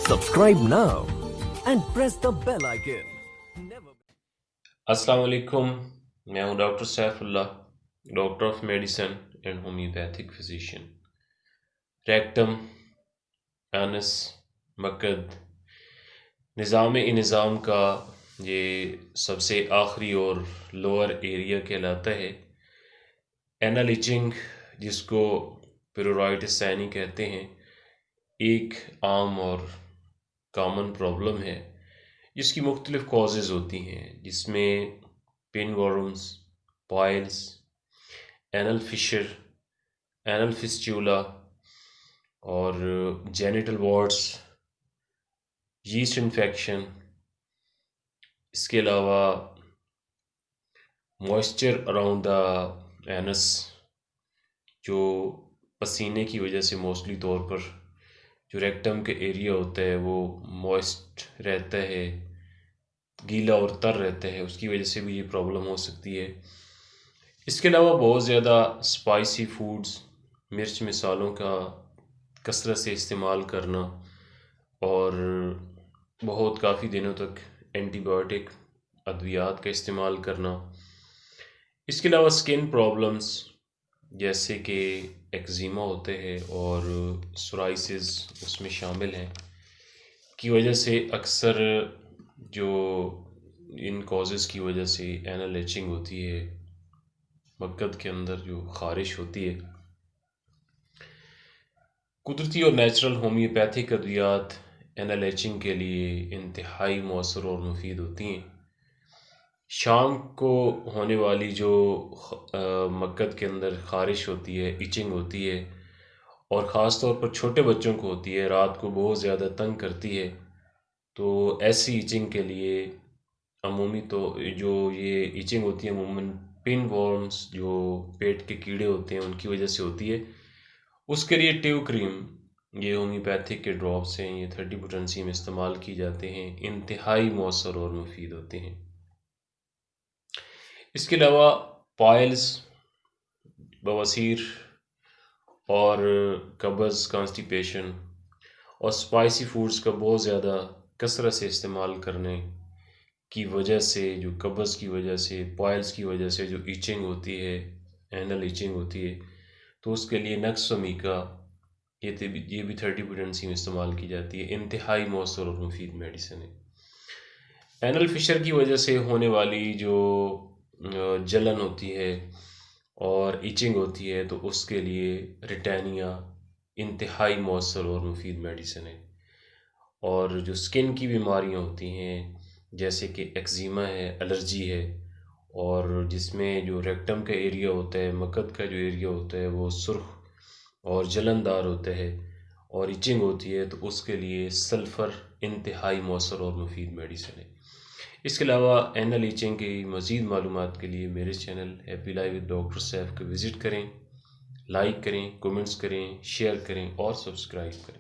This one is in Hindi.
Subscribe now and press the bell icon. Never. अस्सलाम वालेकुम। मैं हूं doctor Saifullah, doctor of medicine and homeopathic physician. Rectum, anus, मकद, निज़ाम का ये सबसे आखिरी और लोअर एरिया कहलाता है। एनल इचिंग, जिसको प्यूरोराइटिस सैनी कहते हैं, एक आम और कॉमन प्रॉब्लम है जिसकी मुख्तलिफ कॉजेज़ होती हैं, जिसमें pin worms, piles, anal fissure, anal fistula और जेनिटल वार्ड्स, यीस्ट इन्फेक्शन। इसके अलावा मॉइस्चर अराउंड द एनस, जो पसीने की वजह से मोस्टली तौर पर जो रेक्टम के एरिया होता है वो मॉइस्ट रहता है, गीला और तर रहता है, उसकी वजह से भी ये प्रॉब्लम हो सकती है। इसके अलावा बहुत ज़्यादा स्पाइसी फूड्स, मिर्च मसालों का कसरत से इस्तेमाल करना और बहुत काफ़ी दिनों तक एंटीबायोटिक अद्वियात का इस्तेमाल करना। इसके अलावा स्किन प्रॉब्लम्स जैसे कि एक्जिमा होते हैं और सोराइसिस उसमें शामिल हैं, की वजह से अक्सर जो इन कॉजेज़ की वजह से एनल इचिंग होती है, मक्कद के अंदर जो ख़ारिश होती है। कुदरती और नेचुरल होम्योपैथिक अद्वियात एनल इचिंग के लिए इंतहाई मौसर और मुफीद होती हैं। शाम को होने वाली जो मक्कद के अंदर ख़ारिश होती है, इचिंग होती है, और ख़ास तौर पर छोटे बच्चों को होती है, रात को बहुत ज़्यादा तंग करती है। तो ऐसी इचिंग के लिए अमूमी तो जो ये इचिंग होती है अमूमन पिन वॉर्म्स, जो पेट के कीड़े होते हैं, उनकी वजह से होती है। उसके लिए ट्यूब क्रीम, ये होम्योपैथिक के ड्रॉप्स हैं, ये 30 पोटेंसी में इस्तेमाल की जाते हैं, इंतहाई मौसर और मुफीद होते हैं। इसके अलावा पाइल्स, बवासीर और कब्ज़, कॉन्स्टिपेशन और स्पाइसी फूड्स का बहुत ज़्यादा कसरत से इस्तेमाल करने की वजह से, जो कब्ज़ की वजह से, पाइल्स की वजह से जो इचिंग होती है, एनल इचिंग होती है, तो उसके लिए नक्स समीका, ये भी 30 पोटेंसी में इस्तेमाल की जाती है। इंतहाई मौसर और मुफीद मेडिसिन है। एनल फिशर की वजह से होने वाली जो जलन होती है और इचिंग होती है, तो उसके लिए रिटैनिया इंतहाई मौसर और मुफीद मेडिसिन है। और जो स्किन की बीमारियां होती हैं, जैसे कि एक्जिमा है, एलर्जी है, और जिसमें जो रेक्टम का एरिया होता है, मकद का जो एरिया होता है, वो सुर्ख और जलनदार होता है और इचिंग होती है, तो उसके लिए सल्फ़र इंतहाई मौसर और मुफीद मेडिसिन है। इसके अलावा एनल इचिंग की मज़ीद मालूमात के लिए मेरे channel happy life with doctor Saif को विज़िट करें, लाइक करें, कमेंट्स करें, शेयर करें और सब्सक्राइब करें।